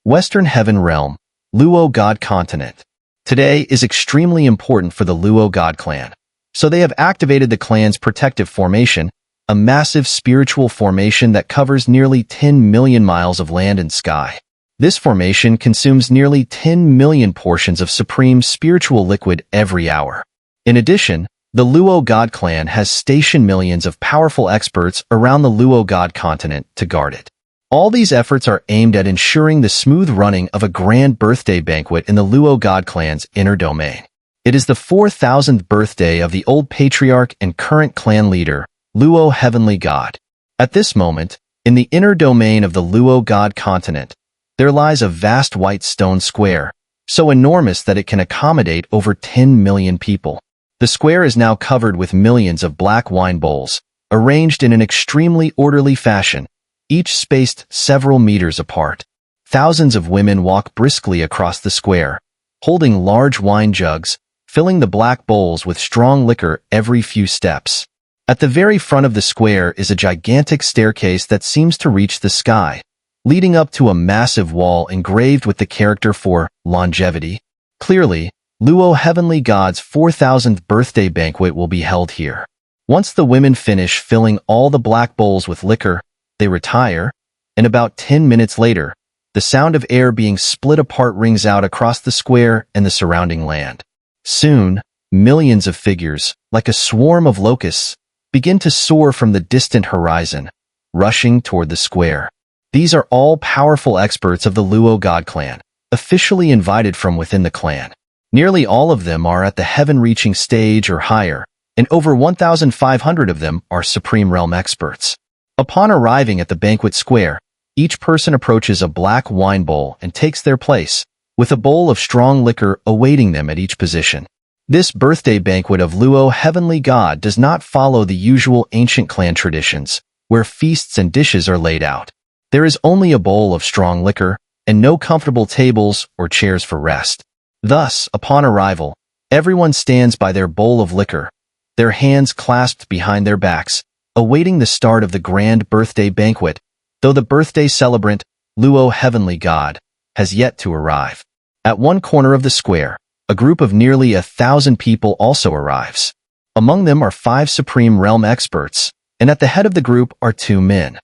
Western Heaven Realm, Luo God Continent. Today is extremely important for the Luo God clan. So they have activated the clan's protective formation, a massive spiritual formation that covers nearly 10 million miles of land and sky. This formation consumes nearly 10 million portions of supreme spiritual liquid every hour. In addition, the Luo God clan has stationed millions of powerful experts around the Luo God continent to guard it. All these efforts are aimed at ensuring the smooth running of a grand birthday banquet in the Luo God clan's inner domain. It is the 4,000th birthday of the old patriarch and current clan leader, Luo Heavenly God. At this moment, in the inner domain of the Luo God continent, there lies a vast white stone square, so enormous that it can accommodate over 10 million people. The square is now covered with millions of black wine bowls, arranged in an extremely orderly fashion, each spaced several meters apart. Thousands of women walk briskly across the square, holding large wine jugs, filling the black bowls with strong liquor every few steps. At the very front of the square is a gigantic staircase that seems to reach the sky, leading up to a massive wall engraved with the character for longevity. Clearly, Luo Heavenly God's 4,000th birthday banquet will be held here. Once the women finish filling all the black bowls with liquor, they retire, and about 10 minutes later, the sound of air being split apart rings out across the square and the surrounding land. Soon, millions of figures, like a swarm of locusts, begin to soar from the distant horizon, rushing toward the square. These are all powerful experts of the Luo God clan, officially invited from within the clan. Nearly all of them are at the heaven-reaching stage or higher, and over 1,500 of them are Supreme Realm experts. Upon arriving at the banquet square, each person approaches a black wine bowl and takes their place, with a bowl of strong liquor awaiting them at each position. This birthday banquet of Luo Heavenly God does not follow the usual ancient clan traditions, where feasts and dishes are laid out. There is only a bowl of strong liquor, and no comfortable tables or chairs for rest. Thus, upon arrival, everyone stands by their bowl of liquor, their hands clasped behind their backs, awaiting the start of the grand birthday banquet, though the birthday celebrant, Luo Heavenly God, has yet to arrive. At one corner of the square, a group of nearly 1,000 people also arrives. Among them are 5 Supreme Realm experts, and at the head of the group are 2 men.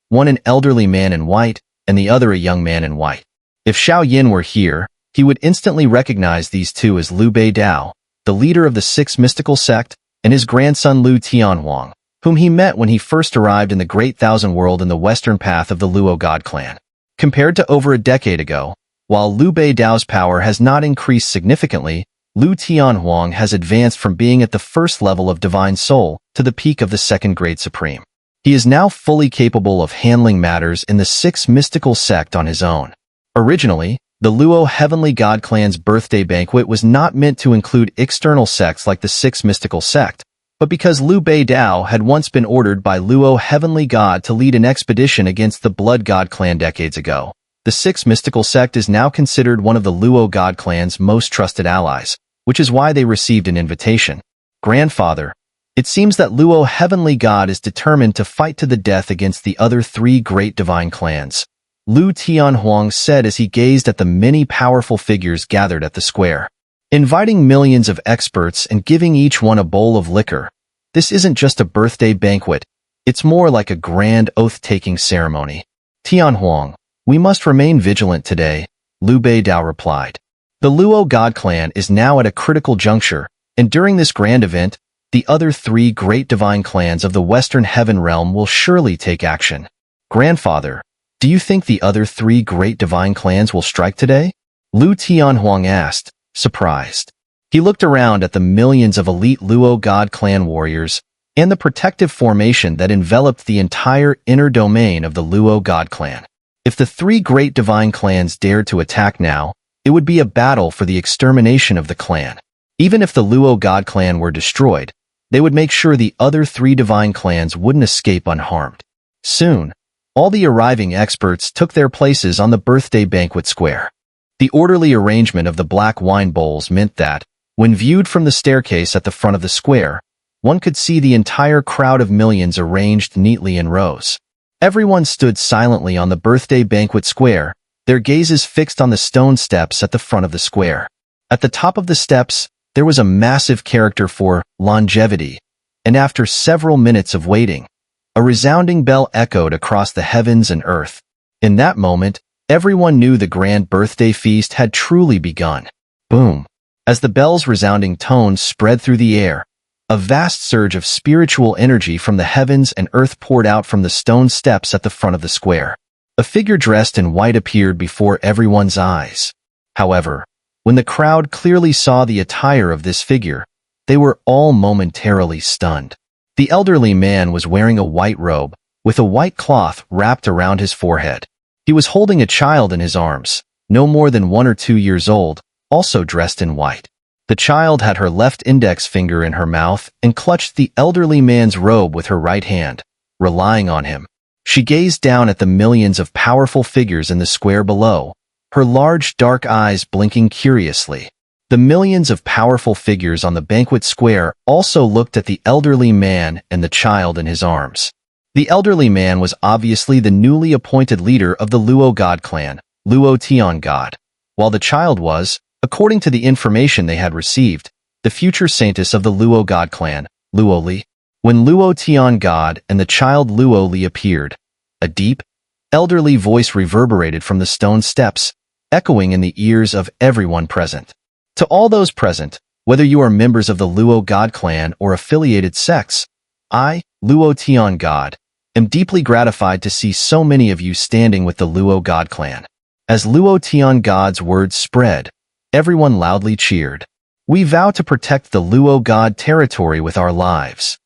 One an elderly man in white, and the other a young man in white. If Xiao were here, he would instantly recognize these two as Liu Beidao, the leader of the 6th mystical sect, and his grandson Liu Tianhuang, whom he met when he first arrived in the Great Thousand World in the western path of the Luo God clan. Compared to over a decade ago, while Liu Beidao's power has not increased significantly, Liu Tianhuang has advanced from being at the first level of Divine Soul to the peak of the Second Grade Supreme. He is now fully capable of handling matters in the 6th mystical sect on his own. Originally, the Luo Heavenly God clan's birthday banquet was not meant to include external sects like the 6th mystical sect, but because Liu Beidao had once been ordered by Luo Heavenly God to lead an expedition against the Blood God clan decades ago, the 6th mystical sect is now considered one of the Luo God clan's most trusted allies, which is why they received an invitation. Grandfather, it seems that Luo Heavenly God is determined to fight to the death against the other 3 great divine clans, Liu Tianhuang said as he gazed at the many powerful figures gathered at the square. Inviting millions of experts and giving each one a bowl of liquor, this isn't just a birthday banquet, it's more like a grand oath-taking ceremony. Tianhuang, we must remain vigilant today, Liu Beidao replied. The Luo God clan is now at a critical juncture, and during this grand event, the other 3 great divine clans of the Western Heaven Realm will surely take action. Grandfather, do you think the other 3 great divine clans will strike today? Liu Tianhuang asked, surprised. He looked around at the millions of elite Luo God clan warriors and the protective formation that enveloped the entire inner domain of the Luo God clan. If the 3 great divine clans dared to attack now, it would be a battle for the extermination of the clan. Even if the Luo God clan were destroyed, they would make sure the other 3 divine clans wouldn't escape unharmed. Soon, all the arriving experts took their places on the birthday banquet square. The orderly arrangement of the black wine bowls meant that, when viewed from the staircase at the front of the square, one could see the entire crowd of millions arranged neatly in rows. Everyone stood silently on the birthday banquet square, their gazes fixed on the stone steps at the front of the square. At the top of the steps, there was a massive character for longevity, and after several minutes of waiting, a resounding bell echoed across the heavens and earth. In that moment, everyone knew the grand birthday feast had truly begun. Boom! As the bell's resounding tones spread through the air, a vast surge of spiritual energy from the heavens and earth poured out from the stone steps at the front of the square. A figure dressed in white appeared before everyone's eyes. However, when the crowd clearly saw the attire of this figure, they were all momentarily stunned. The elderly man was wearing a white robe, with a white cloth wrapped around his forehead. He was holding a child in his arms, no more than 1 or 2 years old, also dressed in white. The child had her left index finger in her mouth and clutched the elderly man's robe with her right hand, relying on him. She gazed down at the millions of powerful figures in the square below, her large dark eyes blinking curiously. The millions of powerful figures on the banquet square also looked at the elderly man and the child in his arms. The elderly man was obviously the newly appointed leader of the Luo God clan, Luo Tian God, while the child was, according to the information they had received, the future saintess of the Luo God clan, Luo Li. When Luo Tian God and the child Luo Li appeared, a deep, elderly voice reverberated from the stone steps, echoing in the ears of everyone present. To all those present, whether you are members of the Luo God clan or affiliated sects, I, Luo Tian God, am deeply gratified to see so many of you standing with the Luo God clan. As Luo Tian God's words spread, everyone loudly cheered. We vow to protect the Luo God territory with our lives.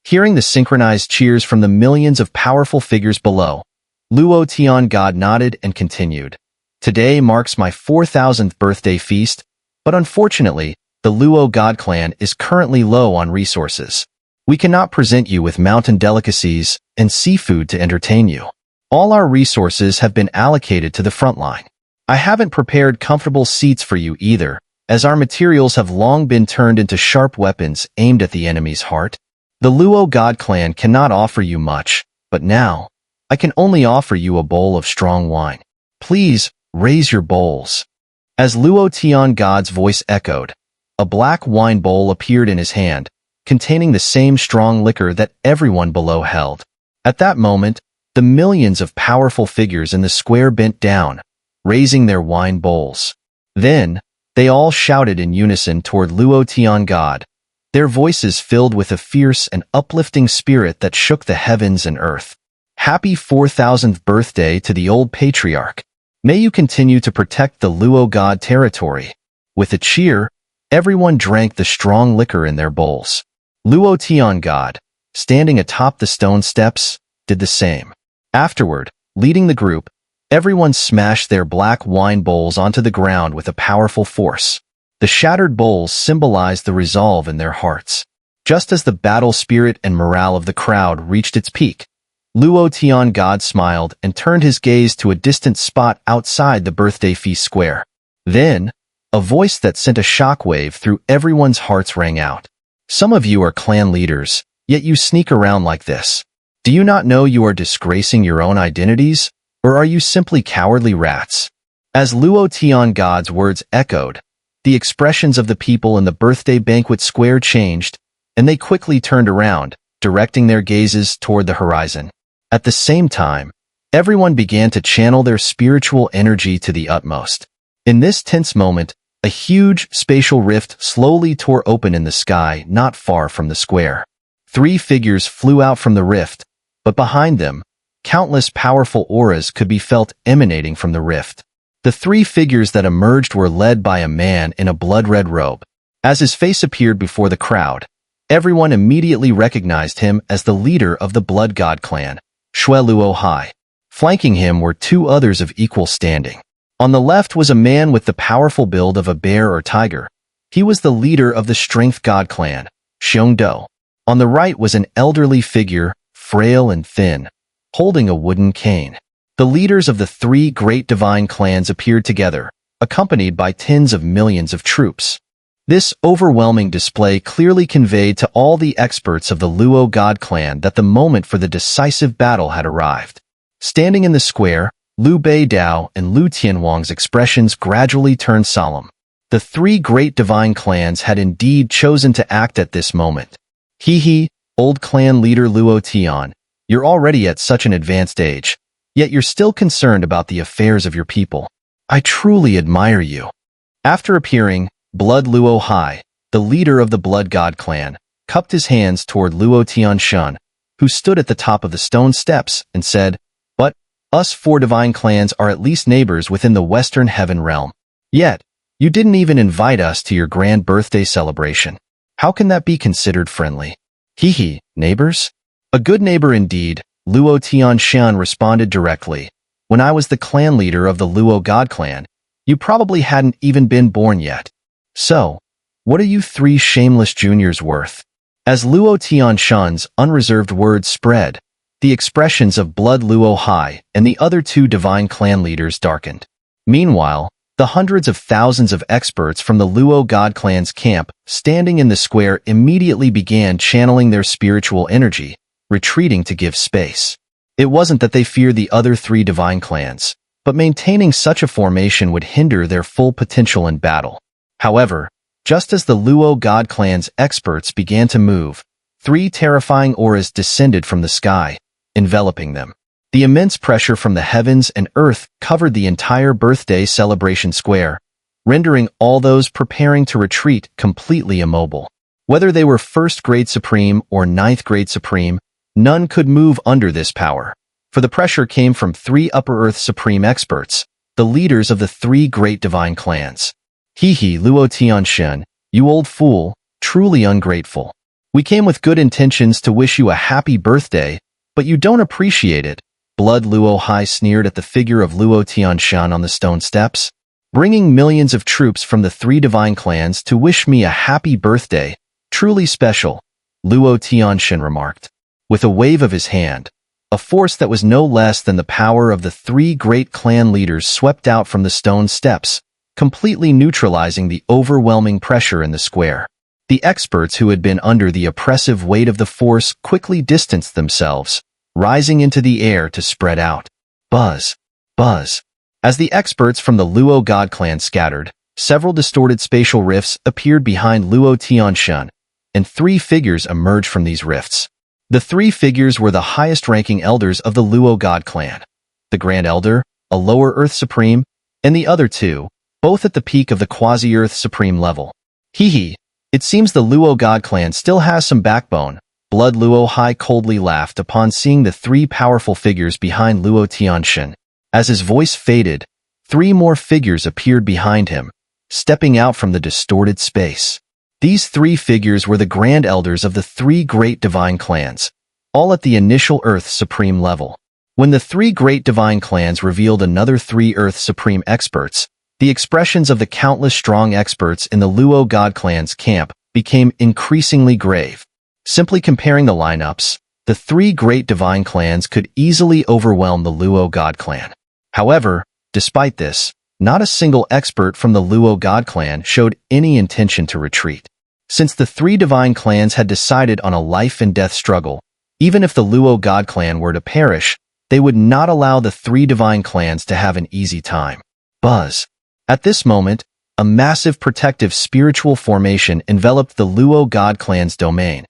Hearing the synchronized cheers from the millions of powerful figures below, Luo Tian God nodded and continued. Today marks my 4,000th birthday feast, but unfortunately, the Luo God clan is currently low on resources. We cannot present you with mountain delicacies and seafood to entertain you. All our resources have been allocated to the front line. I haven't prepared comfortable seats for you either, as our materials have long been turned into sharp weapons aimed at the enemy's heart. The Luo God clan cannot offer you much, but now, I can only offer you a bowl of strong wine. Please, raise your bowls. As Luo Tian God's voice echoed, a black wine bowl appeared in his hand, containing the same strong liquor that everyone below held. At that moment, the millions of powerful figures in the square bent down, raising their wine bowls. Then, they all shouted in unison toward Luo Tian God, their voices filled with a fierce and uplifting spirit that shook the heavens and earth. Happy 4,000th birthday to the old patriarch. May you continue to protect the Luo God territory. With a cheer, everyone drank the strong liquor in their bowls. Luo Tian God, standing atop the stone steps, did the same. Afterward, leading the group, everyone smashed their black wine bowls onto the ground with a powerful force. The shattered bowls symbolized the resolve in their hearts. Just as the battle spirit and morale of the crowd reached its peak, Luo Tian God smiled and turned his gaze to a distant spot outside the birthday feast square. Then, a voice that sent a shockwave through everyone's hearts rang out. Some of you are clan leaders, yet you sneak around like this. Do you not know you are disgracing your own identities, or are you simply cowardly rats? As Luo Tian God's words echoed, the expressions of the people in the birthday banquet square changed, and they quickly turned around, directing their gazes toward the horizon. At the same time, everyone began to channel their spiritual energy to the utmost. In this tense moment, a huge spatial rift slowly tore open in the sky not far from the square. 3 figures flew out from the rift, but behind them, countless powerful auras could be felt emanating from the rift. The 3 figures that emerged were led by a man in a blood-red robe. As his face appeared before the crowd, everyone immediately recognized him as the leader of the Blood God clan, Shui Luo Hai. Flanking him were 2 others of equal standing. On the left was a man with the powerful build of a bear or tiger. He was the leader of the Strength God clan, Xiao. On the right was an elderly figure, frail and thin, holding a wooden cane. The leaders of the 3 great divine clans appeared together, accompanied by tens of millions of troops. This overwhelming display clearly conveyed to all the experts of the Luo God clan that the moment for the decisive battle had arrived. Standing in the square, Liu Beidao and Liu Tianwang's expressions gradually turned solemn. The three great divine clans had indeed chosen to act at this moment. He, old clan leader Luo Tian, you're already at such an advanced age, yet you're still concerned about the affairs of your people. I truly admire you. After appearing, Blood Luo Hai, the leader of the Blood God clan, cupped his hands toward Luo Tianshan, who stood at the top of the stone steps, and said, "But, us four divine clans are at least neighbors within the Western Heaven realm. Yet, you didn't even invite us to your grand birthday celebration. How can that be considered friendly?" Neighbors? A good neighbor indeed, Luo Tianshan responded directly. When I was the clan leader of the Luo God clan, you probably hadn't even been born yet. So, what are you three shameless juniors worth? As Luo Tianshan's unreserved words spread, the expressions of Blood Luo Hai and the other two divine clan leaders darkened. Meanwhile, the hundreds of thousands of experts from the Luo God clan's camp standing in the square immediately began channeling their spiritual energy, retreating to give space. It wasn't that they feared the other three divine clans, but maintaining such a formation would hinder their full potential in battle. However, just as the Luo God clan's experts began to move, three terrifying auras descended from the sky, enveloping them. The immense pressure from the heavens and earth covered the entire birthday celebration square, rendering all those preparing to retreat completely immobile. Whether they were first grade supreme or ninth grade supreme, none could move under this power, for the pressure came from three Upper Earth supreme experts, the leaders of the three great divine clans. Luo Tianshan, you old fool, truly ungrateful. We came with good intentions to wish you a happy birthday, but you don't appreciate it. Blood Luo Hai sneered at the figure of Luo Tianshan on the stone steps. Bringing millions of troops from the three divine clans to wish me a happy birthday, truly special, Luo Tianshan remarked. With a wave of his hand, a force that was no less than the power of the three great clan leaders swept out from the stone steps, completely neutralizing the overwhelming pressure in the square. The experts who had been under the oppressive weight of the force quickly distanced themselves, rising into the air to spread out. Buzz, buzz. As the experts from the Luo God clan scattered, several distorted spatial rifts appeared behind Luo Tianshan, and three figures emerged from these rifts. The three figures were the highest-ranking elders of the Luo God clan. The Grand Elder, a lower Earth Supreme, and the other two, both at the peak of the quasi-Earth Supreme level. It seems the Luo God clan still has some backbone. Blood Luo Hai coldly laughed upon seeing the three powerful figures behind Luo Tianshan. As his voice faded, three more figures appeared behind him, stepping out from the distorted space. These three figures were the Grand Elders of the three great divine clans, all at the initial Earth Supreme level. When the three great divine clans revealed another three Earth Supreme experts, the expressions of the countless strong experts in the Luo God clan's camp became increasingly grave. Simply comparing the lineups, the three great divine clans could easily overwhelm the Luo God clan. However, despite this, not a single expert from the Luo God clan showed any intention to retreat. Since the three divine clans had decided on a life-and-death struggle, even if the Luo God clan were to perish, they would not allow the three divine clans to have an easy time. Buzz. At this moment, a massive protective spiritual formation enveloped the Luo God clan's domain,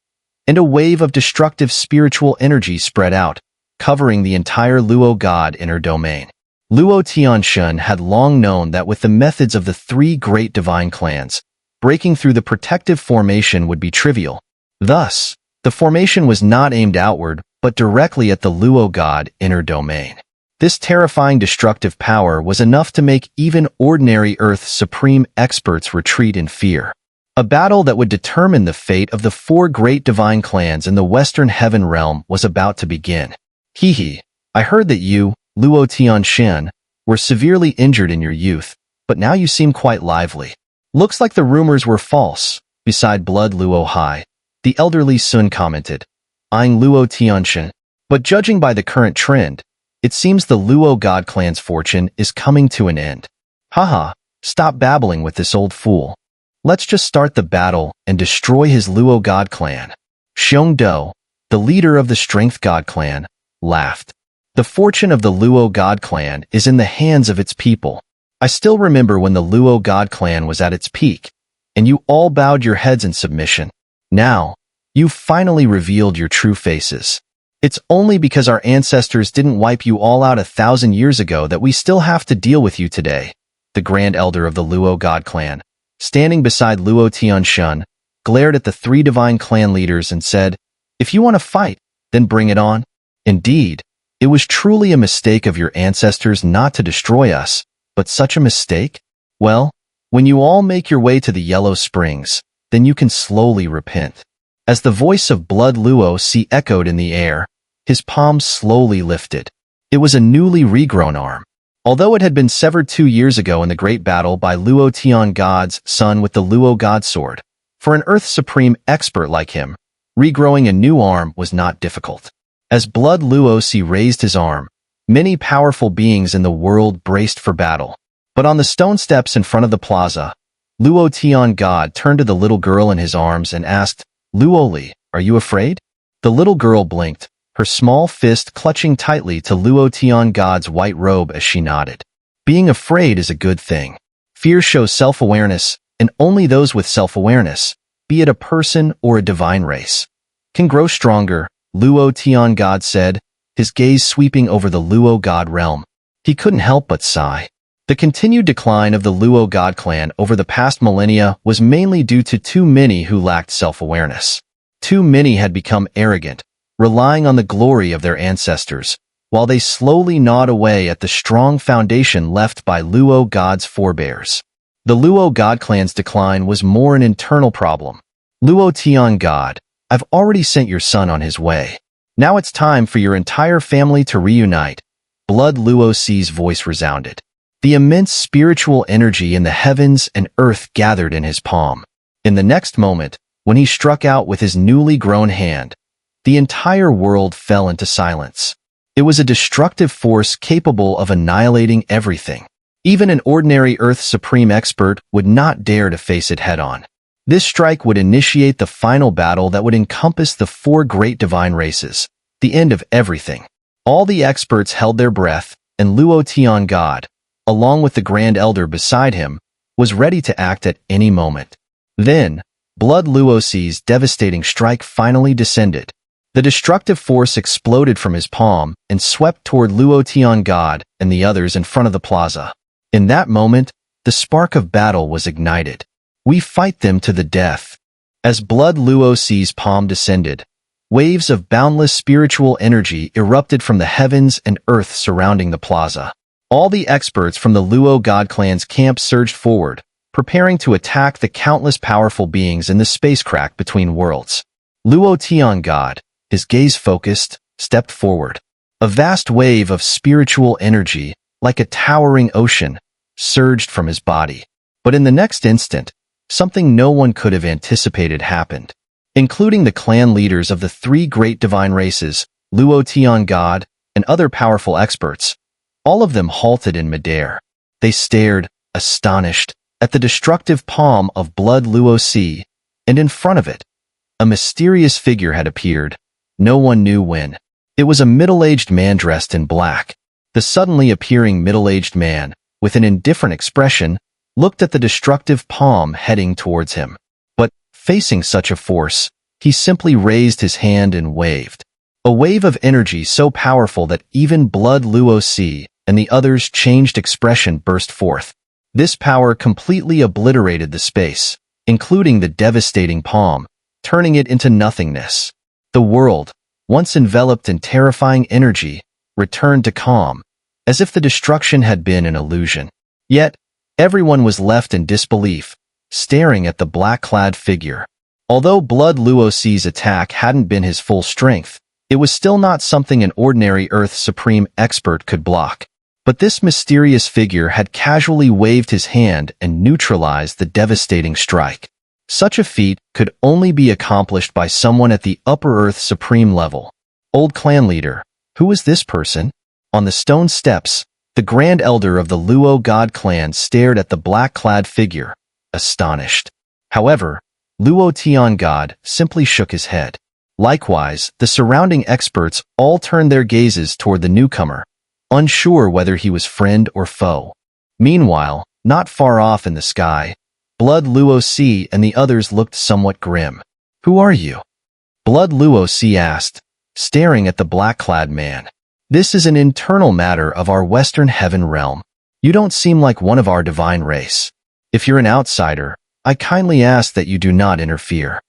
and a wave of destructive spiritual energy spread out, covering the entire Luo God inner domain. Luo Tianshan had long known that with the methods of the three great divine clans, breaking through the protective formation would be trivial. Thus, the formation was not aimed outward, but directly at the Luo God inner domain. This terrifying destructive power was enough to make even ordinary Earth Supreme experts retreat in fear. A battle that would determine the fate of the four great divine clans in the Western Heaven realm was about to begin. I heard that you, Luo Tianshan, were severely injured in your youth, but now you seem quite lively. Looks like the rumors were false. Beside Blood Luo Hai, the elderly Sun commented, eyeing Luo Tianshan. But judging by the current trend, it seems the Luo God clan's fortune is coming to an end. Stop babbling with this old fool. Let's just start the battle and destroy his Luo God clan. Xiong, the leader of the Strength God clan, laughed. The fortune of the Luo God clan is in the hands of its people. I still remember when the Luo God clan was at its peak, and you all bowed your heads in submission. Now, you've finally revealed your true faces. It's only because our ancestors didn't wipe you all out 1,000 years ago that we still have to deal with you today. The Grand Elder of the Luo God clan, standing beside Luo Tianshun, glared at the three divine clan leaders and said, "If you want to fight, then bring it on." Indeed, it was truly a mistake of your ancestors not to destroy us, but such a mistake? Well, when you all make your way to the Yellow Springs, then you can slowly repent. As the voice of Blood Luo Si echoed in the air, his palm slowly lifted. It was a newly regrown arm. Although it had been severed 2 years ago in the great battle by Luo Tian God's son with the Luo God sword, for an Earth Supreme expert like him, regrowing a new arm was not difficult. As Blood Luo Si raised his arm, many powerful beings in the world braced for battle. But on the stone steps in front of the plaza, Luo Tian God turned to the little girl in his arms and asked, "Luo Li, are you afraid?" The little girl blinked, her small fist clutching tightly to Luo Tian God's white robe as she nodded. Being afraid is a good thing. Fear shows self-awareness, and only those with self-awareness, be it a person or a divine race, can grow stronger, Luo Tian God said, his gaze sweeping over the Luo God realm. He couldn't help but sigh. The continued decline of the Luo God clan over the past millennia was mainly due to too many who lacked self-awareness. Too many had become arrogant, relying on the glory of their ancestors, while they slowly gnawed away at the strong foundation left by Luo God's forebears. The Luo God clan's decline was more an internal problem. Luo Tian God, I've already sent your son on his way. Now it's time for your entire family to reunite. Blood Luo Si's voice resounded. The immense spiritual energy in the heavens and earth gathered in his palm. In the next moment, when he struck out with his newly grown hand, the entire world fell into silence. It was a destructive force capable of annihilating everything. Even an ordinary Earth Supreme expert would not dare to face it head-on. This strike would initiate the final battle that would encompass the 4 great divine races, the end of everything. All the experts held their breath, and Luo Tian God, along with the Grand Elder beside him, was ready to act at any moment. Then, Blood Luo Si's devastating strike finally descended. The destructive force exploded from his palm and swept toward Luo Tian God and the others in front of the plaza. In that moment, the spark of battle was ignited. We fight them to the death. As Blood Luo Si's palm descended, waves of boundless spiritual energy erupted from the heavens and earth surrounding the plaza. All the experts from the Luo God clan's camp surged forward, preparing to attack the countless powerful beings in the space crack between worlds. Luo Tian God, his gaze focused, stepped forward. A vast wave of spiritual energy, like a towering ocean, surged from his body. But in the next instant, something no one could have anticipated happened. Including the clan leaders of the 3 great divine races, Luo Tian God, and other powerful experts, all of them halted in midair. They stared, astonished, at the destructive palm of Blood Luo Si, and in front of it, a mysterious figure had appeared. No one knew when. It was a middle-aged man dressed in black. The suddenly appearing middle-aged man, with an indifferent expression, looked at the destructive palm heading towards him. But, facing such a force, he simply raised his hand and waved. A wave of energy so powerful that even Blood Luo Si and the others' changed expression burst forth. This power completely obliterated the space, including the devastating palm, turning it into nothingness. The world, once enveloped in terrifying energy, returned to calm, as if the destruction had been an illusion. Yet, everyone was left in disbelief, staring at the black-clad figure. Although Blood Luo Si's attack hadn't been his full strength, it was still not something an ordinary Earth Supreme expert could block. But this mysterious figure had casually waved his hand and neutralized the devastating strike. Such a feat could only be accomplished by someone at the upper Earth Supreme level. Old clan leader, who was this person? On the stone steps, the Grand Elder of the Luo God clan stared at the black-clad figure, astonished. However, Luo Tian God simply shook his head. Likewise, the surrounding experts all turned their gazes toward the newcomer, unsure whether he was friend or foe. Meanwhile, not far off in the sky, Blood Luo Si and the others looked somewhat grim. "Who are you?" Blood Luo Si asked, staring at the black-clad man. "This is an internal matter of our Western Heaven realm. You don't seem like one of our divine race. If you're an outsider, I kindly ask that you do not interfere."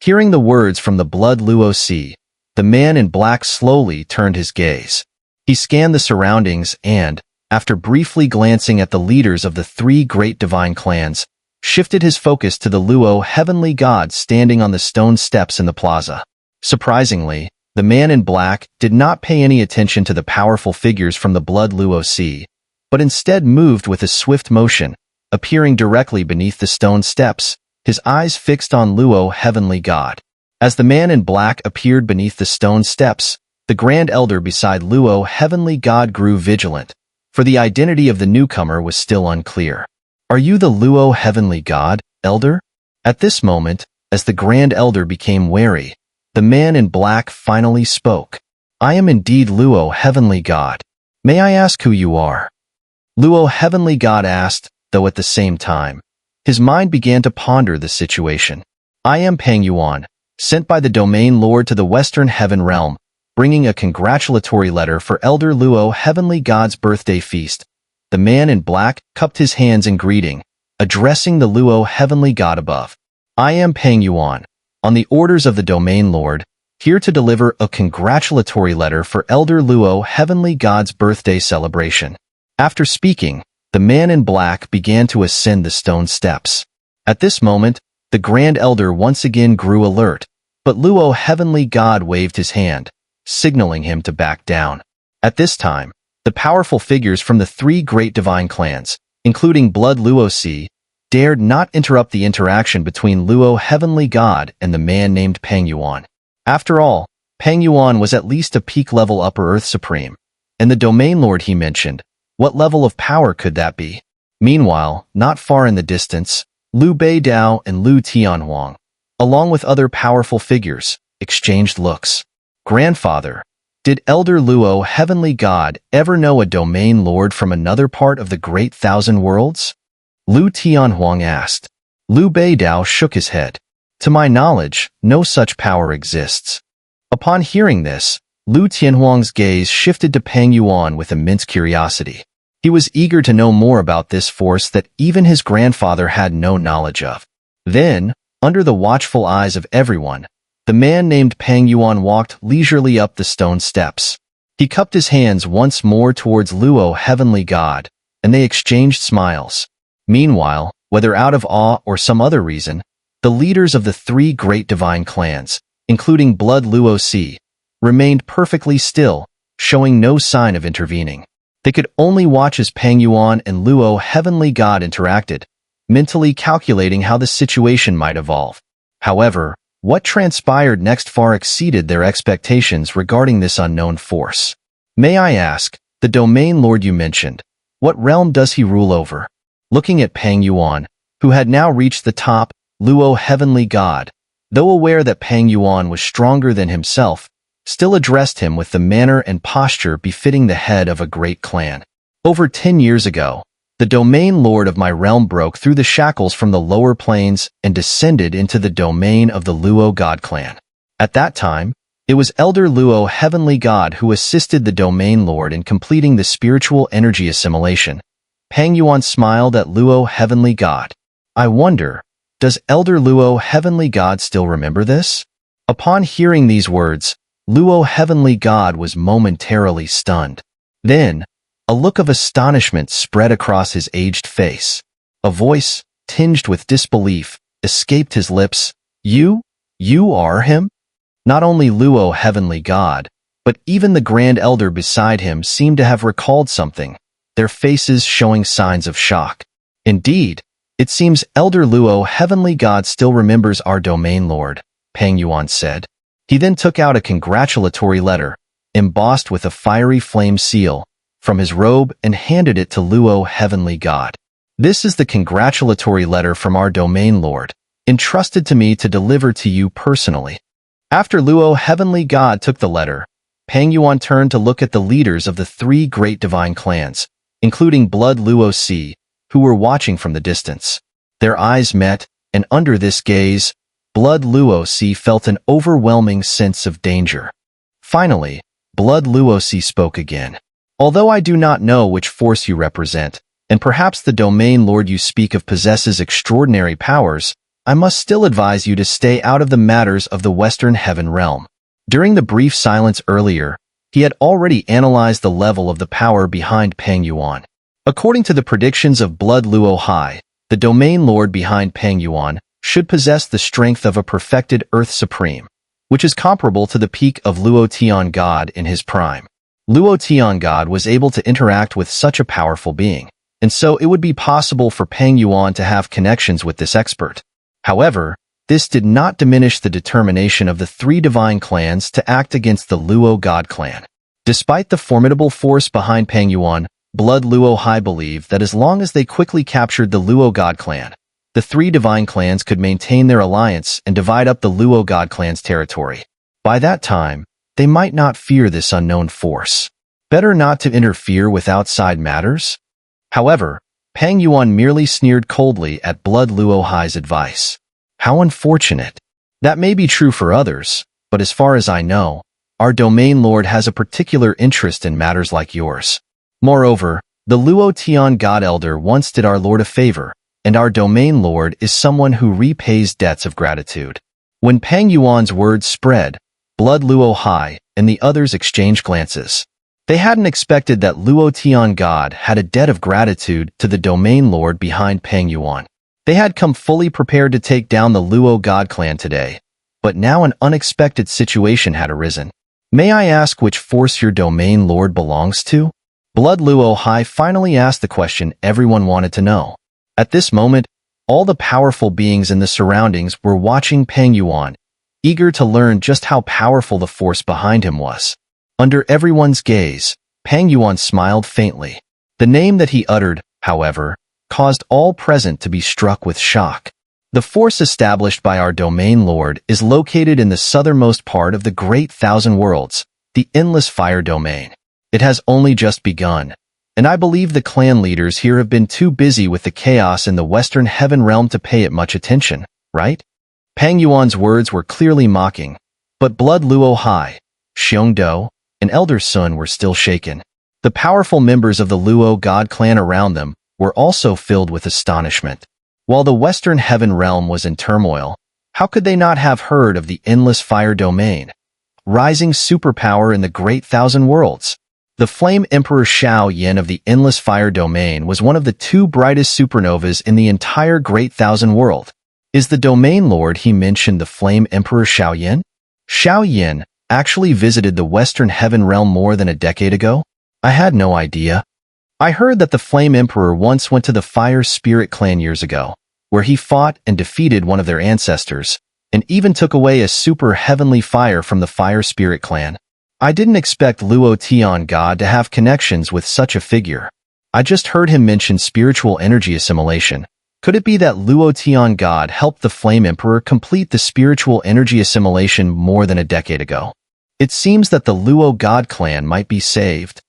Hearing the words from the Blood Luo Si, the man in black slowly turned his gaze. He scanned the surroundings and, after briefly glancing at the leaders of the three great divine clans, shifted his focus to the Luo heavenly god standing on the stone steps in the plaza. Surprisingly, the man in black did not pay any attention to the powerful figures from the Blood Luo Si, but instead moved with a swift motion, appearing directly beneath the stone steps, his eyes fixed on Luo heavenly god. As the man in black appeared beneath the stone steps, the Grand Elder beside Luo heavenly god grew vigilant, for the identity of the newcomer was still unclear. "Are you the Luo heavenly god, Elder?" At this moment, as the Grand Elder became wary, the man in black finally spoke. "I am indeed Luo heavenly god. May I ask who you are?" Luo heavenly god asked, though at the same time, his mind began to ponder the situation. "I am Pang Yuan, sent by the Domain Lord to the Western Heaven realm, bringing a congratulatory letter for Elder Luo heavenly god's birthday feast." The man in black cupped his hands in greeting, addressing the Luo heavenly god above. "I am Pang Yuan, on the orders of the Domain Lord, here to deliver a congratulatory letter for Elder Luo heavenly god's birthday celebration." After speaking, the man in black began to ascend the stone steps. At this moment, the Grand Elder once again grew alert, but Luo heavenly god waved his hand, signaling him to back down. At this time, the powerful figures from the three great divine clans, including Blood Luo Si, dared not interrupt the interaction between Luo heavenly god and the man named Pang Yuan. After all, Pang Yuan was at least a peak-level Upper Earth Supreme, and the Domain Lord he mentioned, what level of power could that be? Meanwhile, not far in the distance, Liu Beidao and Liu Tianhuang, along with other powerful figures, exchanged looks. "Grandfather, did Elder Luo heavenly god ever know a Domain Lord from another part of the Great Thousand Worlds?" Liu Tianhuang asked. Liu Beidao shook his head. "To my knowledge, no such power exists." Upon hearing this, Liu Tianhuang's gaze shifted to Pang Yuan with immense curiosity. He was eager to know more about this force that even his grandfather had no knowledge of. Then, under the watchful eyes of everyone, the man named Pang Yuan walked leisurely up the stone steps. He cupped his hands once more towards Luo heavenly god, and they exchanged smiles. Meanwhile, whether out of awe or some other reason, the leaders of the three great divine clans, including Blood Luo Si, remained perfectly still, showing no sign of intervening. They could only watch as Pang Yuan and Luo heavenly god interacted, mentally calculating how the situation might evolve. However, what transpired next far exceeded their expectations regarding this unknown force. "May I ask, the Domain Lord you mentioned, what realm does he rule over?" Looking at Pang Yuan, who had now reached the top, Luo heavenly god, though aware that Pang Yuan was stronger than himself, still addressed him with the manner and posture befitting the head of a great clan. "Over 10 years ago, the Domain Lord of my realm broke through the shackles from the lower planes and descended into the domain of the Luo God clan. At that time, it was Elder Luo heavenly god who assisted the Domain Lord in completing the spiritual energy assimilation." Pang Yuan smiled at Luo heavenly god. "I wonder, does Elder Luo heavenly god still remember this?" Upon hearing these words, Luo heavenly god was momentarily stunned. Then, a look of astonishment spread across his aged face. A voice, tinged with disbelief, escaped his lips. You are him?" Not only Luo heavenly god, but even the Grand Elder beside him seemed to have recalled something, their faces showing signs of shock. "Indeed, it seems Elder Luo heavenly god still remembers our Domain Lord," Pang Yuan said. He then took out a congratulatory letter, embossed with a fiery flame seal, from his robe and handed it to Luo heavenly god. "This is the congratulatory letter from our Domain Lord, entrusted to me to deliver to you personally." After Luo Heavenly God took the letter, Peng Yuan turned to look at the leaders of the three great divine clans, including Blood Luo Si, who were watching from the distance. Their eyes met, and under this gaze, Blood Luo Si felt an overwhelming sense of danger. Finally, Blood Luo Si spoke again. Although I do not know which force you represent, and perhaps the domain lord you speak of possesses extraordinary powers, I must still advise you to stay out of the matters of the Western Heaven realm. During the brief silence earlier, he had already analyzed the level of the power behind Peng Yuan. According to the predictions of Blood Luo High, the domain lord behind Peng Yuan should possess the strength of a perfected Earth Supreme, which is comparable to the peak of Luo Tian God in his prime. Luo Tian God was able to interact with such a powerful being, and so it would be possible for Peng Yuan to have connections with this expert. However, this did not diminish the determination of the three divine clans to act against the Luo God clan. Despite the formidable force behind Peng Yuan, Blood Luo High believed that as long as they quickly captured the Luo God clan, the three divine clans could maintain their alliance and divide up the Luo God clan's territory. By that time, they might not fear this unknown force. Better not to interfere with outside matters? However, Peng Yuan merely sneered coldly at Blood Luo High's advice. How unfortunate. That may be true for others, but as far as I know, our domain lord has a particular interest in matters like yours. Moreover, the Luo Tian God Elder once did our lord a favor, and our domain lord is someone who repays debts of gratitude. When Peng Yuan's words spread, Blood Luo High and the others exchanged glances. They hadn't expected that Luo Tian God had a debt of gratitude to the domain lord behind Peng Yuan. They had come fully prepared to take down the Luo God clan today, but now an unexpected situation had arisen. May I ask which force your domain lord belongs to? Blood Luo High finally asked the question everyone wanted to know. At this moment, all the powerful beings in the surroundings were watching Peng Yuan, eager to learn just how powerful the force behind him was. Under everyone's gaze, Peng Yuan smiled faintly. The name that he uttered, however, caused all present to be struck with shock. The force established by our domain lord is located in the southernmost part of the Great Thousand Worlds, the Endless Fire Domain. It has only just begun, and I believe the clan leaders here have been too busy with the chaos in the Western Heaven realm to pay it much attention, right? Peng Yuan's words were clearly mocking, but Blood Luo High, Zhou, and Elder Sun were still shaken. The powerful members of the Luo God clan around them were also filled with astonishment. While the Western Heaven realm was in turmoil, how could they not have heard of the Endless Fire Domain, rising superpower in the Great Thousand Worlds? The Flame Emperor Xiao of the Endless Fire Domain was one of the two brightest supernovas in the entire Great Thousand World. Is the domain lord he mentioned the Flame Emperor Xiao? Xiao actually visited the Western Heaven realm more than a decade ago? I had no idea. I heard that the Flame Emperor once went to the Fire Spirit Clan years ago, where he fought and defeated one of their ancestors, and even took away a super heavenly fire from the Fire Spirit Clan. I didn't expect Luo Tian God to have connections with such a figure. I just heard him mention spiritual energy assimilation. Could it be that Luo Tian God helped the Flame Emperor complete the spiritual energy assimilation more than a decade ago? It seems that the Luo God clan might be saved.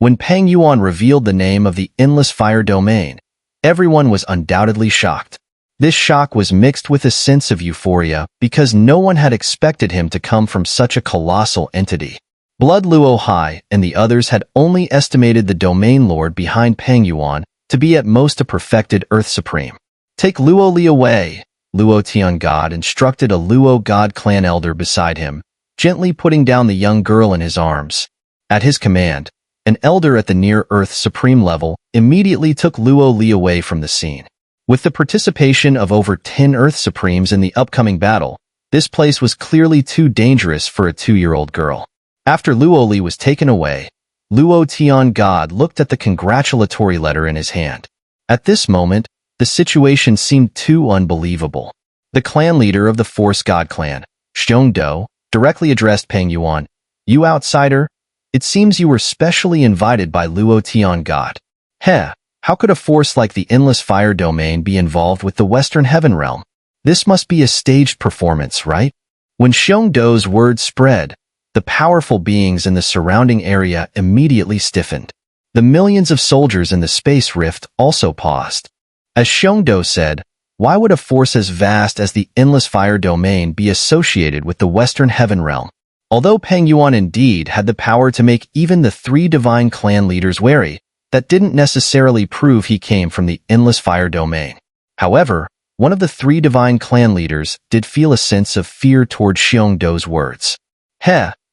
When Peng Yuan revealed the name of the Endless Fire Domain, everyone was undoubtedly shocked. This shock was mixed with a sense of euphoria because no one had expected him to come from such a colossal entity. Blood Luo High and the others had only estimated the domain lord behind Peng Yuan to be at most a perfected Earth Supreme. Take Luo Li away, Luo Tian God instructed a Luo God clan elder beside him, gently putting down the young girl in his arms. At his command, an elder at the near-Earth Supreme level immediately took Luo Li away from the scene. With the participation of over 10 Earth Supremes in the upcoming battle, this place was clearly too dangerous for a 2-year-old girl. After Luo Li was taken away, Luo Tian God looked at the congratulatory letter in his hand. At this moment, the situation seemed too unbelievable. The clan leader of the Force God clan, Zhou, directly addressed Peng Yuan. You outsider, it seems you were specially invited by Luo Tian God. How could a force like the Endless Fire Domain be involved with the Western Heaven realm? This must be a staged performance, right? When Xiongdou's words spread, the powerful beings in the surrounding area immediately stiffened. The millions of soldiers in the space rift also paused. As Xiongdou said, why would a force as vast as the Endless Fire Domain be associated with the Western Heaven Realm? Although Peng Yuan indeed had the power to make even the 3 divine clan leaders wary, that didn't necessarily prove he came from the Endless Fire Domain. However, one of the 3 divine clan leaders did feel a sense of fear toward Xiongdou's words.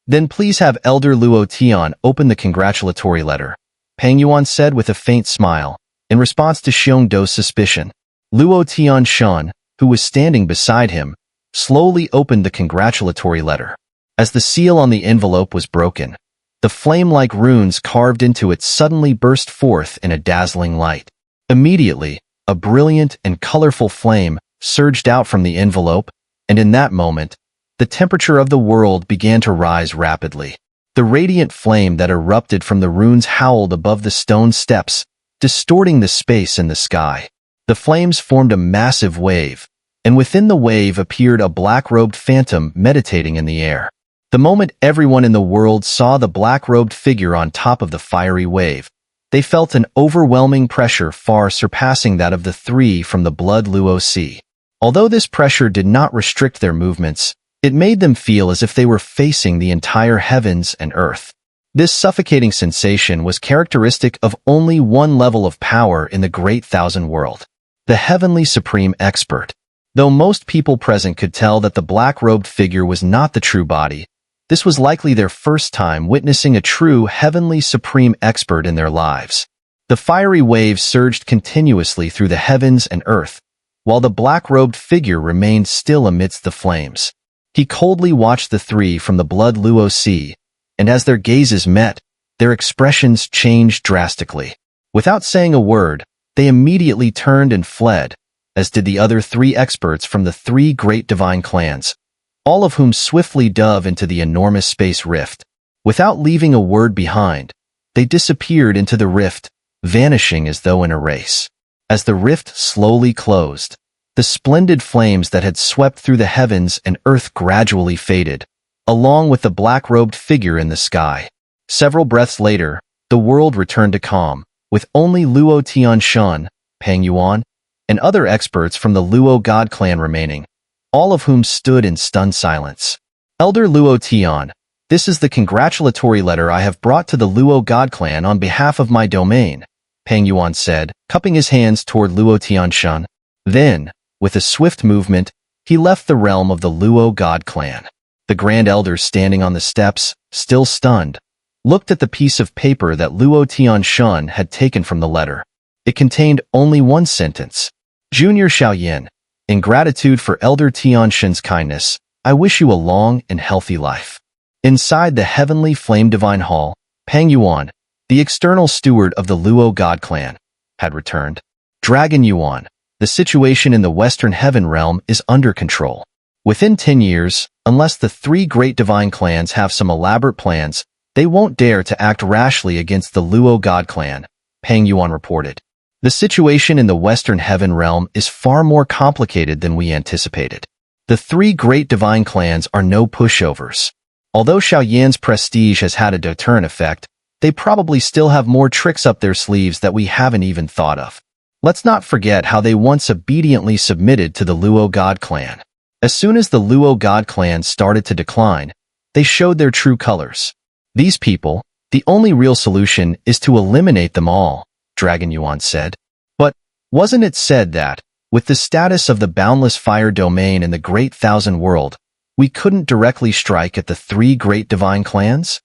Then please have Elder Luo Tian open the congratulatory letter, Peng Yuan said with a faint smile, in response to Xiongdou's suspicion. Luo Tian Shan, who was standing beside him, slowly opened the congratulatory letter. As the seal on the envelope was broken, the flame-like runes carved into it suddenly burst forth in a dazzling light. Immediately, a brilliant and colorful flame surged out from the envelope, and in that moment, the temperature of the world began to rise rapidly. The radiant flame that erupted from the runes howled above the stone steps, distorting the space in the sky. The flames formed a massive wave, and within the wave appeared a black-robed phantom meditating in the air. The moment everyone in the world saw the black-robed figure on top of the fiery wave, they felt an overwhelming pressure far surpassing that of the 3 from the Blood Luo Sea. Although this pressure did not restrict their movements, it made them feel as if they were facing the entire heavens and earth. This suffocating sensation was characteristic of only one level of power in the Great Thousand World, the Heavenly Supreme Expert. Though most people present could tell that the black-robed figure was not the true body, this was likely their first time witnessing a true Heavenly Supreme Expert in their lives. The fiery waves surged continuously through the heavens and earth, while the black-robed figure remained still amidst the flames. He coldly watched the 3 from the Blood Luo Sea, and as their gazes met, their expressions changed drastically. Without saying a word, they immediately turned and fled, as did the other 3 experts from the 3 great divine clans, all of whom swiftly dove into the enormous space rift. Without leaving a word behind, they disappeared into the rift, vanishing as though in a race. As the rift slowly closed, the splendid flames that had swept through the heavens and earth gradually faded, along with the black-robed figure in the sky. Several breaths later, the world returned to calm, with only Luo Tianshan, Peng Yuan, and other experts from the Luo God clan remaining, all of whom stood in stunned silence. Elder Luo Tian, this is the congratulatory letter I have brought to the Luo God clan on behalf of my domain, Peng Yuan said, cupping his hands toward Luo Tianshan. Then, with a swift movement, he left the realm of the Luo God clan. The Grand Elders standing on the steps, still stunned, looked at the piece of paper that Luo Tianshan had taken from the letter. It contained only one sentence. Junior Xiaoyan, in gratitude for Elder Tianshan's kindness, I wish you a long and healthy life. Inside the heavenly flame divine hall, Peng Yuan, the external steward of the Luo God clan, had returned. Dragon Yuan, the situation in the Western Heaven Realm is under control. Within 10 years, unless the 3 great divine clans have some elaborate plans, they won't dare to act rashly against the Luo God clan, Peng Yuan reported. The situation in the Western Heaven Realm is far more complicated than we anticipated. The 3 great divine clans are no pushovers. Although Xiaoyan's prestige has had a deterrent effect, they probably still have more tricks up their sleeves that we haven't even thought of. Let's not forget how they once obediently submitted to the Luo God clan. As soon as the Luo God clan started to decline, they showed their true colors. These people, the only real solution is to eliminate them all, Dragon Yuan said. But, wasn't it said that, with the status of the boundless fire domain in the Great Thousand World, we couldn't directly strike at the 3 great divine clans?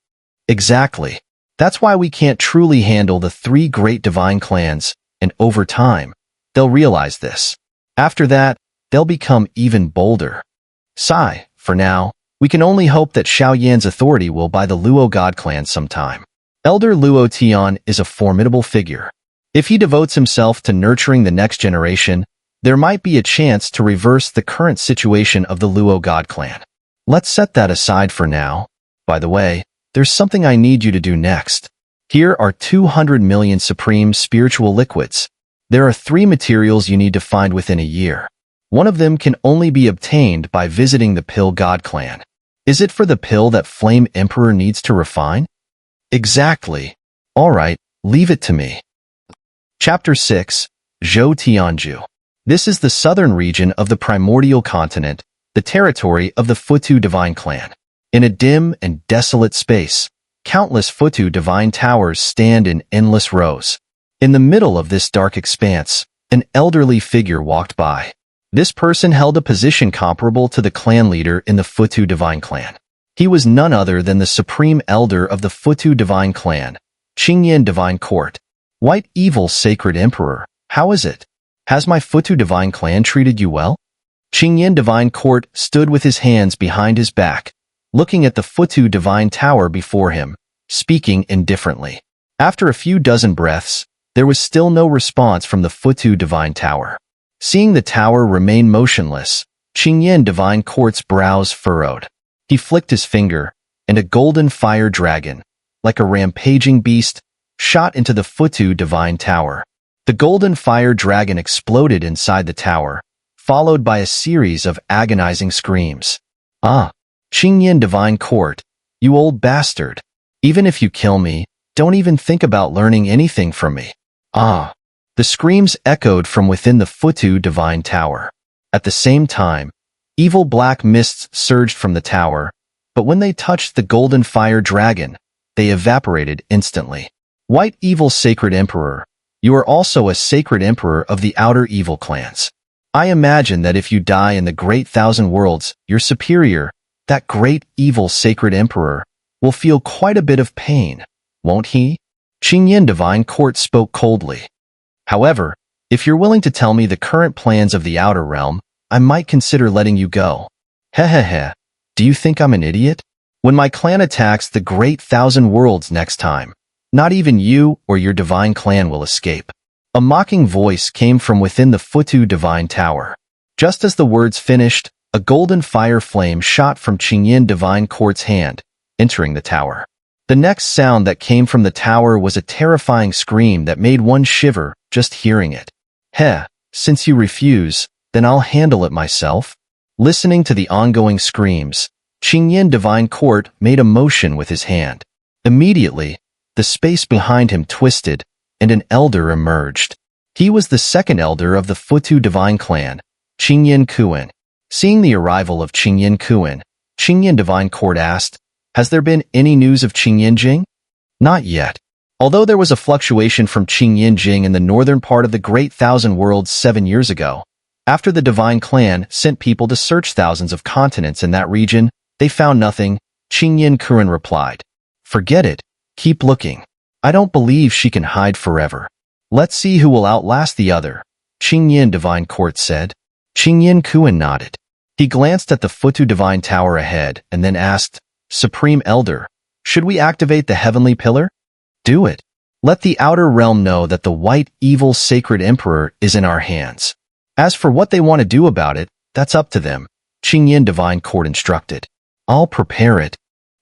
Exactly. That's why we can't truly handle the 3 great divine clans, and over time, they'll realize this. After that, they'll become even bolder. Sigh, for now, we can only hope that Xiaoyan's authority will buy the Luo God clan sometime. Elder Luo Tian is a formidable figure. If he devotes himself to nurturing the next generation, there might be a chance to reverse the current situation of the Luo God clan. Let's set that aside for now. By the way, there's something I need you to do next. Here are 200 million supreme spiritual liquids. There are 3 materials you need to find within a year. One of them can only be obtained by visiting the Pill God Clan. Is it for the pill that Flame Emperor needs to refine? Exactly. Alright, leave it to me. Chapter 6. Zhou Tianju. This is the southern region of the primordial continent, the territory of the Futu Divine Clan. In a dim and desolate space, countless Futu Divine Towers stand in endless rows. In the middle of this dark expanse, an elderly figure walked by. This person held a position comparable to the clan leader in the Futu Divine Clan. He was none other than the supreme elder of the Futu Divine Clan, Qingyan Divine Court. White Evil Sacred Emperor, how is it? Has my Futu Divine Clan treated you well? Qingyan Divine Court stood with his hands behind his back, looking at the Futu Divine Tower before him, speaking indifferently. After a few dozen breaths, there was still no response from the Futu Divine Tower. Seeing the tower remain motionless, Qingyan Divine Court's brows furrowed. He flicked his finger, and a golden fire dragon, like a rampaging beast, shot into the Futu Divine Tower. The golden fire dragon exploded inside the tower, followed by a series of agonizing screams. Ah, Qingyan Divine Court, you old bastard. Even if you kill me, don't even think about learning anything from me. Ah. The screams echoed from within the Futu Divine Tower. At the same time, evil black mists surged from the tower, but when they touched the golden fire dragon, they evaporated instantly. White Evil Sacred Emperor, you are also a sacred emperor of the outer evil clans. I imagine that if you die in the Great Thousand Worlds, your superior, that great evil sacred emperor, will feel quite a bit of pain, won't he? Qingyan Divine Court spoke coldly. However, if you're willing to tell me the current plans of the Outer Realm, I might consider letting you go. Hehehe, do you think I'm an idiot? When my clan attacks the Great Thousand Worlds next time, not even you or your divine clan will escape. A mocking voice came from within the Futu Divine Tower. Just as the words finished, a golden fire flame shot from Qingyan Divine Court's hand, entering the tower. The next sound that came from the tower was a terrifying scream that made one shiver just hearing it. Heh, since you refuse, then I'll handle it myself. Listening to the ongoing screams, Qingyan Divine Court made a motion with his hand. Immediately, the space behind him twisted, and an elder emerged. He was the second elder of the Futu Divine Clan, Qingyan Kuan. Seeing the arrival of Qingyan Kuan, Qingyan Divine Court asked, has there been any news of Qingyan Jing? Not yet. Although there was a fluctuation from Qingyan Jing in the northern part of the Great Thousand Worlds 7 years ago, after the Divine Clan sent people to search thousands of continents in that region, they found nothing, Qingyan Kuan replied. Forget it. Keep looking. I don't believe she can hide forever. Let's see who will outlast the other, Qingyan Divine Court said. Qingyan Kuan nodded. He glanced at the Futu Divine Tower ahead and then asked, Supreme Elder, should we activate the Heavenly Pillar? Do it. Let the Outer Realm know that the White Evil Sacred Emperor is in our hands. As for what they want to do about it, that's up to them, Qingyan Divine Court instructed. I'll prepare it,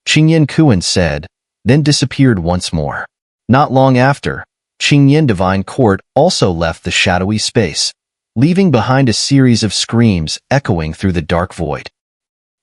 Qingyan Kuan said, then disappeared once more. Not long after, Qingyan Divine Court also left the shadowy space, leaving behind a series of screams echoing through the dark void.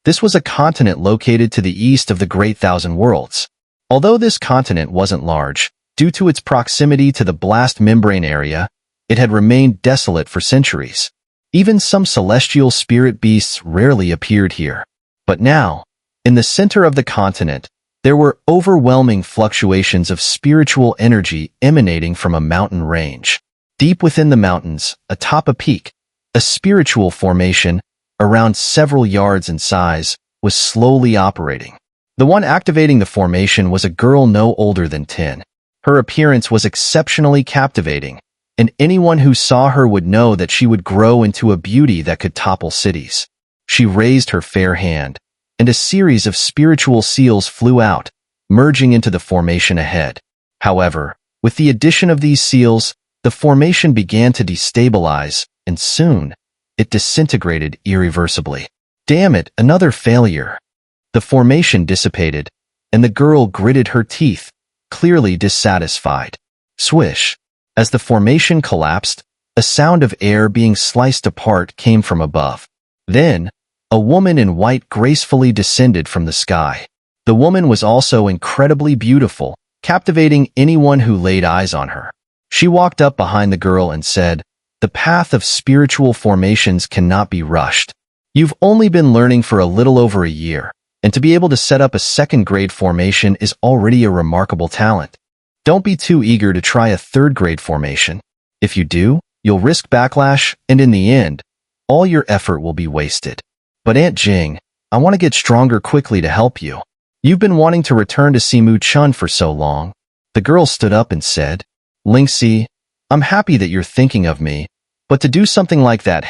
This was a continent located to the east of the Great Thousand Worlds. Although this continent wasn't large, due to its proximity to the blast membrane area, it had remained desolate for centuries. Even some celestial spirit beasts rarely appeared here. But now, in the center of the continent, there were overwhelming fluctuations of spiritual energy emanating from a mountain range. Deep within the mountains, atop a peak, a spiritual formation, around several yards in size, was slowly operating. The one activating the formation was a girl no older than 10. Her appearance was exceptionally captivating, and anyone who saw her would know that she would grow into a beauty that could topple cities. She raised her fair hand, and a series of spiritual seals flew out, merging into the formation ahead. However, with the addition of these seals, the formation began to destabilize, and soon, it disintegrated irreversibly. Damn it, another failure. The formation dissipated, and the girl gritted her teeth, clearly dissatisfied. Swish. As the formation collapsed, A sound of air being sliced apart came from above. Then, a woman in white gracefully descended from the sky. The woman was also incredibly beautiful, captivating anyone who laid eyes on her. She walked up behind the girl and said, "The path of spiritual formations cannot be rushed. You've only been learning for a little over a year, and to be able to set up a second-grade formation is already a remarkable talent. Don't be too eager to try a third-grade formation. If you do, you'll risk backlash, and in the end, all your effort will be wasted. But Aunt Jing, I want to get stronger quickly to help you. You've been wanting to return to Simu Chun for so long." The girl stood up and said, "Ling Si, I'm happy that you're thinking of me, but to do something like that,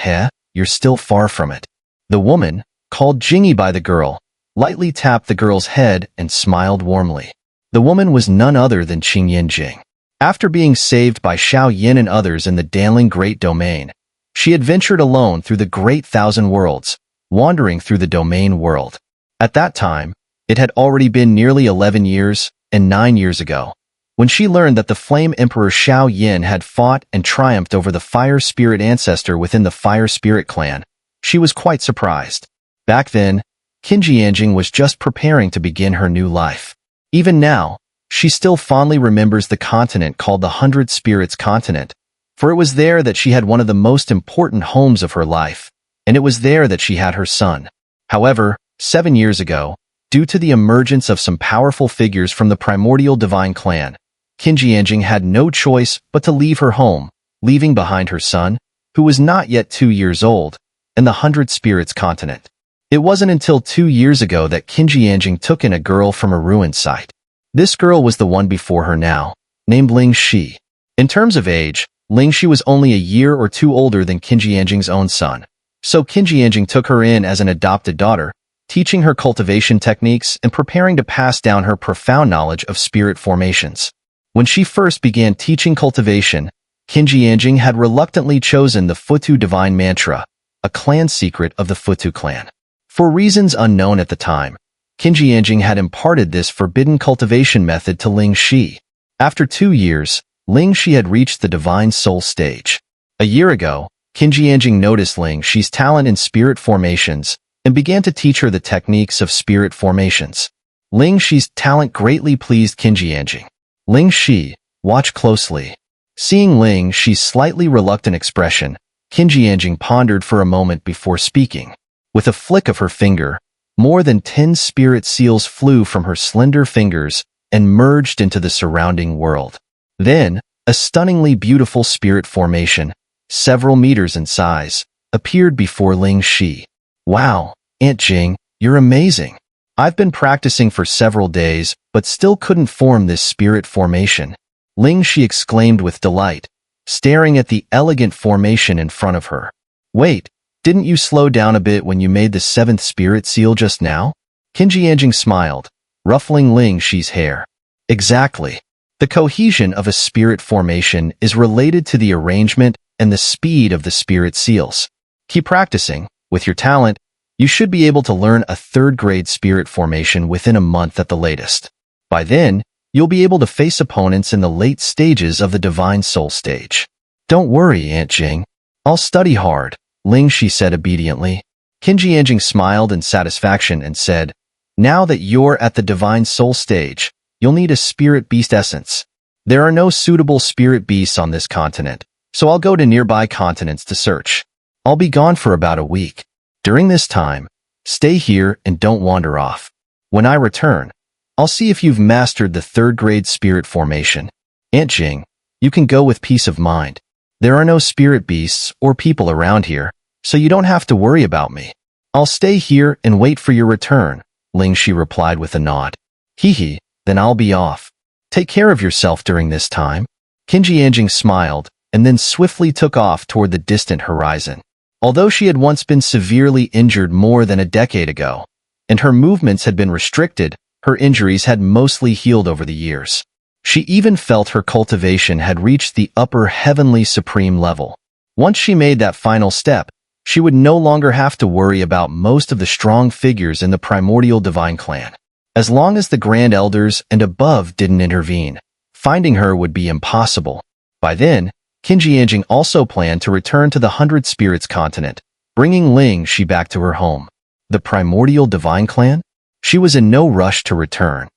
you're still far from it." The woman, called Jingy by the girl, lightly tapped the girl's head and smiled warmly. The woman was none other than Qingyan Jing. After being saved by Xiao Yin and others in the Danling Great Domain, she had ventured alone through the Great Thousand Worlds, wandering through the domain world. At that time, it had already been nearly 11 years and 9 years ago, when she learned that the Flame Emperor Xiao Yin had fought and triumphed over the Fire Spirit ancestor within the Fire Spirit clan. She was quite surprised. Back then, Qingyan was just preparing to begin her new life. Even now, she still fondly remembers the continent called the 100 Spirits Continent, for it was there that she had one of the most important homes of her life, and it was there that she had her son. However, 7 years ago, due to the emergence of some powerful figures from the primordial divine clan, Qingyan had no choice but to leave her home, leaving behind her son, who was not yet 2 years old, in the 100 Spirits Continent. It wasn't until 2 years ago that Qingyan took in a girl from a ruined site. This girl was the one before her now, named Ling Shi. In terms of age, Ling Shi was only a year or two older than Qingyan's own son, so Qingyan took her in as an adopted daughter, teaching her cultivation techniques and preparing to pass down her profound knowledge of spirit formations. When she first began teaching cultivation, Qingyan had reluctantly chosen the Futu Divine Mantra, a clan secret of the Futu Clan. For reasons unknown at the time, Qingyan had imparted this forbidden cultivation method to Ling Shi. After 2 years, Ling Shi had reached the Divine Soul stage. A year ago, Qingyan noticed Ling Shi's talent in spirit formations and began to teach her the techniques of spirit formations. Ling Shi's talent greatly pleased Qingyan. "Ling Shi, watch closely." Seeing Ling Shi's slightly reluctant expression, Qingyan pondered for a moment before speaking. With a flick of her finger, more than 10 spirit seals flew from her slender fingers and merged into the surrounding world. Then, a stunningly beautiful spirit formation, several meters in size, appeared before Ling Shi. "Wow, Aunt Jing, you're amazing. I've been practicing for several days, but still couldn't form this spirit formation," Ling Shi exclaimed with delight, staring at the elegant formation in front of her. "Wait, didn't you slow down a bit when you made the 7th spirit seal just now?" Qingyan smiled, ruffling Ling Shi's hair. "Exactly. The cohesion of a spirit formation is related to the arrangement and the speed of the spirit seals. Keep practicing. With your talent, you should be able to learn a 3rd-grade spirit formation within a month at the latest. By then, you'll be able to face opponents in the late stages of the Divine Soul stage." "Don't worry, Aunt Jing. I'll study hard," Ling Shi said obediently. Qingyan smiled in satisfaction and said, "Now that you're at the Divine Soul stage, you'll need a spirit beast essence. There are no suitable spirit beasts on this continent, so I'll go to nearby continents to search. I'll be gone for about a week. During this time, stay here and don't wander off. When I return, I'll see if you've mastered the 3rd-grade spirit formation. Aunt Jing, you can go with peace of mind. There are no spirit beasts or people around here, so you don't have to worry about me." "I'll stay here and wait for your return," Ling Shi replied with a nod. "Hee, then I'll be off. Take care of yourself during this time." Qingyan smiled and then swiftly took off toward the distant horizon. Although she had once been severely injured more than a decade ago, and her movements had been restricted, her injuries had mostly healed over the years. She even felt her cultivation had reached the upper heavenly supreme level. Once she made that final step, she would no longer have to worry about most of the strong figures in the primordial divine clan. As long as the Grand Elders and above didn't intervene, finding her would be impossible. By then, Qingyan also planned to return to the Hundred Spirits continent, bringing Ling back to her home. The primordial divine clan? She was in no rush to return.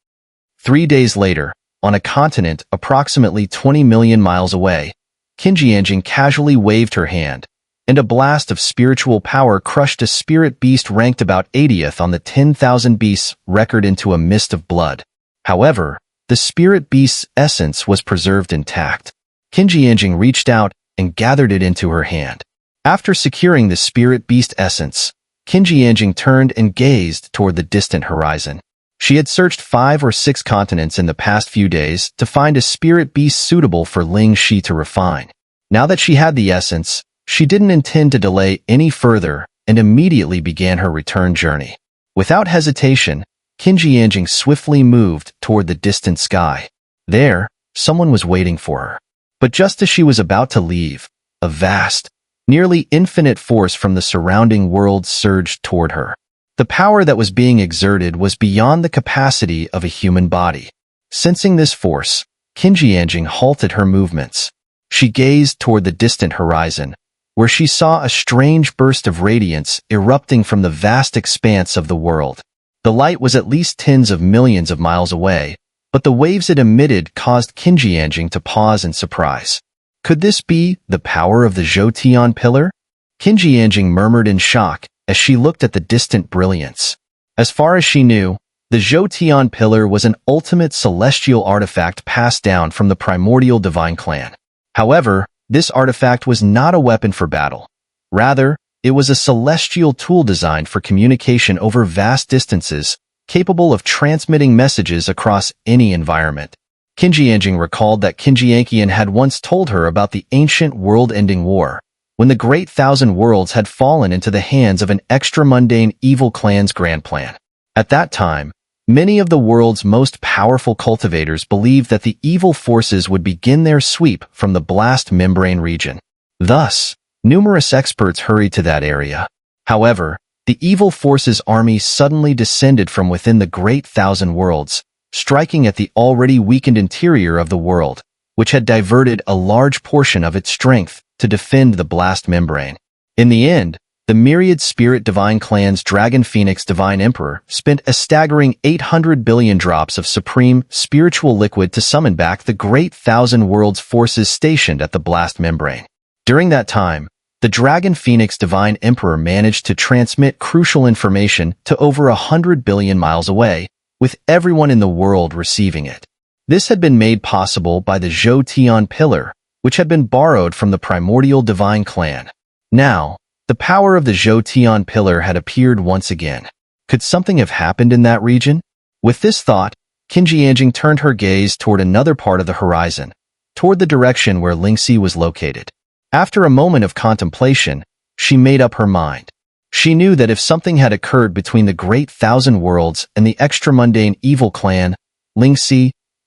3 days later, on a continent approximately 20 million miles away, Qingyan casually waved her hand, and a blast of spiritual power crushed a spirit beast ranked about 80th on the 10,000 beasts record into a mist of blood. However, the spirit beast's essence was preserved intact. Qingyan reached out and gathered it into her hand. After securing the spirit beast essence, Qingyan turned and gazed toward the distant horizon. She had searched 5 or 6 continents in the past few days to find a spirit beast suitable for Ling to refine. Now that she had the essence, she didn't intend to delay any further and immediately began her return journey. Without hesitation, Qingyan swiftly moved toward the distant sky. There, someone was waiting for her. But just as she was about to leave, a vast, nearly infinite force from the surrounding world surged toward her. The power that was being exerted was beyond the capacity of a human body. Sensing this force, Qingyan halted her movements. She gazed toward the distant horizon, where she saw a strange burst of radiance erupting from the vast expanse of the world. The light was at least tens of millions of miles away, but the waves it emitted caused Qingyan to pause in surprise. Could this be the power of the Zhou Tian pillar? Qingyan murmured in shock as she looked at the distant brilliance. As far as she knew, the Zhou Tian pillar was an ultimate celestial artifact passed down from the primordial divine clan. However, this artifact was not a weapon for battle. Rather, it was a celestial tool designed for communication over vast distances, capable of transmitting messages across any environment. Qingyan recalled that Qingyan had once told her about the ancient world-ending war, when the Great Thousand Worlds had fallen into the hands of an extra-mundane evil clan's grand plan. At that time, many of the world's most powerful cultivators believed that the evil forces would begin their sweep from the blast membrane region. Thus, numerous experts hurried to that area. However, the evil forces' army suddenly descended from within the Great Thousand Worlds, striking at the already weakened interior of the world, which had diverted a large portion of its strength to defend the blast membrane. In the end, the myriad spirit divine clan's Dragon Phoenix Divine Emperor spent a staggering 800 billion drops of supreme spiritual liquid to summon back the Great Thousand Worlds forces stationed at the blast membrane. During that time, the Dragon Phoenix Divine Emperor managed to transmit crucial information to over 100 billion miles away, with everyone in the world receiving it. This had been made possible by the Zhou Tian pillar, which had been borrowed from the primordial divine clan. Now, the power of the Zhou Tian pillar had appeared once again. Could something have happened in that region? With this thought, Qingyan turned her gaze toward another part of the horizon, toward the direction where Ling was located. After a moment of contemplation, she made up her mind. She knew that if something had occurred between the Great Thousand Worlds and the extra-mundane evil clan, Ling,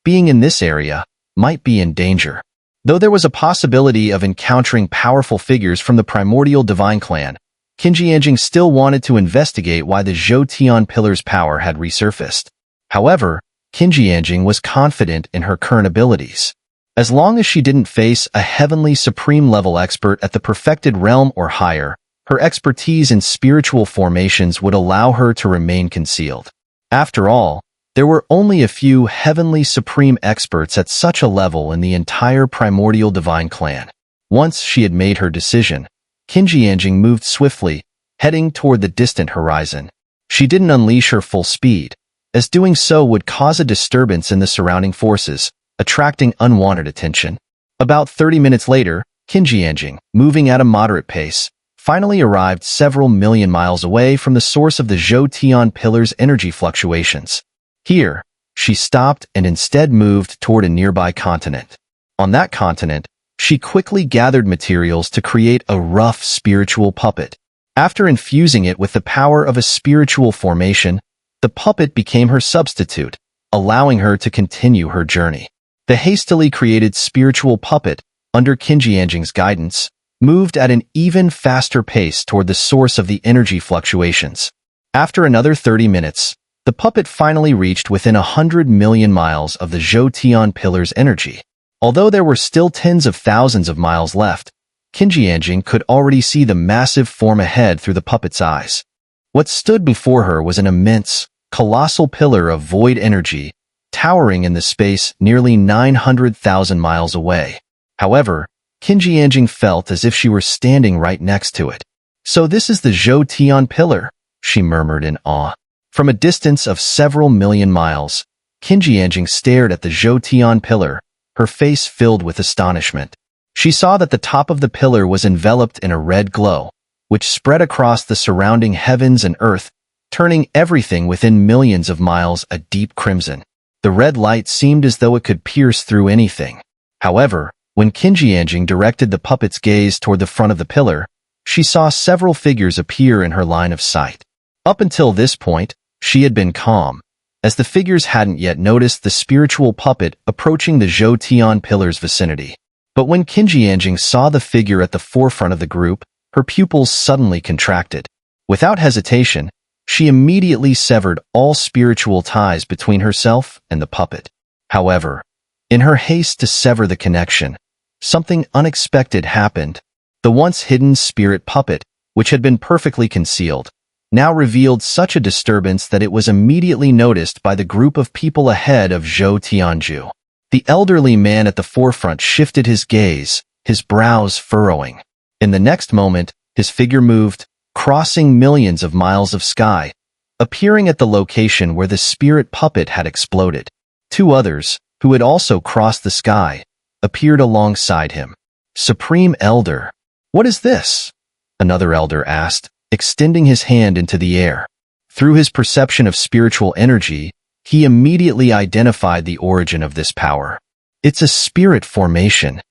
being in this area, might be in danger. Though there was a possibility of encountering powerful figures from the primordial divine clan, Qingyan still wanted to investigate why the Zhou Tian pillar's power had resurfaced. However, Qingyan was confident in her current abilities. As long as she didn't face a heavenly supreme-level expert at the perfected realm or higher, her expertise in spiritual formations would allow her to remain concealed. After all, there were only a few heavenly supreme experts at such a level in the entire primordial divine clan. Once she had made her decision, Qingyan moved swiftly, heading toward the distant horizon. She didn't unleash her full speed, as doing so would cause a disturbance in the surrounding forces, attracting unwanted attention. About 30 minutes later, Qingyan, moving at a moderate pace, finally arrived several million miles away from the source of the Zhou Tian pillar's energy fluctuations. Here, she stopped and instead moved toward a nearby continent. On that continent, she quickly gathered materials to create a rough spiritual puppet. After infusing it with the power of a spiritual formation, the puppet became her substitute, allowing her to continue her journey. The hastily created spiritual puppet, under Qingyan's guidance, moved at an even faster pace toward the source of the energy fluctuations. After another 30 minutes, the puppet finally reached within 100 million miles of the Zhou Tian pillar's energy. Although there were still tens of thousands of miles left, Qingyan could already see the massive form ahead through the puppet's eyes. What stood before her was an immense, colossal pillar of void energy, towering in the space nearly 900,000 miles away. However, Qingyan felt as if she were standing right next to it. "So this is the Zhou Tian pillar," she murmured in awe. From a distance of several million miles, Qingyan stared at the Zhou Tian pillar, her face filled with astonishment. She saw that the top of the pillar was enveloped in a red glow, which spread across the surrounding heavens and earth, turning everything within millions of miles a deep crimson. The red light seemed as though it could pierce through anything. However, when Qingyan directed the puppet's gaze toward the front of the pillar, she saw several figures appear in her line of sight. Up until this point, she had been calm, as the figures hadn't yet noticed the spiritual puppet approaching the Zhou Tian pillar's vicinity. But when Qingyan saw the figure at the forefront of the group, her pupils suddenly contracted. Without hesitation, she immediately severed all spiritual ties between herself and the puppet. However, in her haste to sever the connection, something unexpected happened. The once hidden spirit puppet, which had been perfectly concealed, now revealed such a disturbance that it was immediately noticed by the group of people ahead of Zhou Tianju. The elderly man at the forefront shifted his gaze, his brows furrowing. In the next moment, his figure moved, crossing millions of miles of sky, appearing at the location where the spirit puppet had exploded. Two others, who had also crossed the sky, appeared alongside him. "Supreme Elder, what is this?" another elder asked, extending his hand into the air. Through his perception of spiritual energy, he immediately identified the origin of this power. "It's a spirit formation."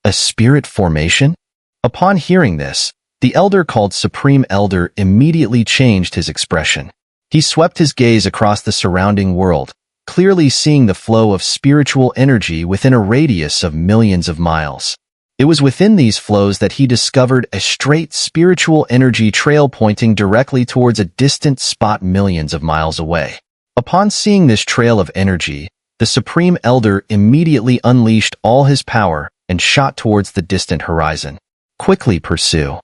"A spirit formation?" Upon hearing this, the elder called Supreme Elder immediately changed his expression. He swept his gaze across the surrounding world, clearly seeing the flow of spiritual energy within a radius of millions of miles. It was within these flows that he discovered a straight spiritual energy trail pointing directly towards a distant spot millions of miles away. Upon seeing this trail of energy, the Supreme Elder immediately unleashed all his power and shot towards the distant horizon. "Quickly pursue,"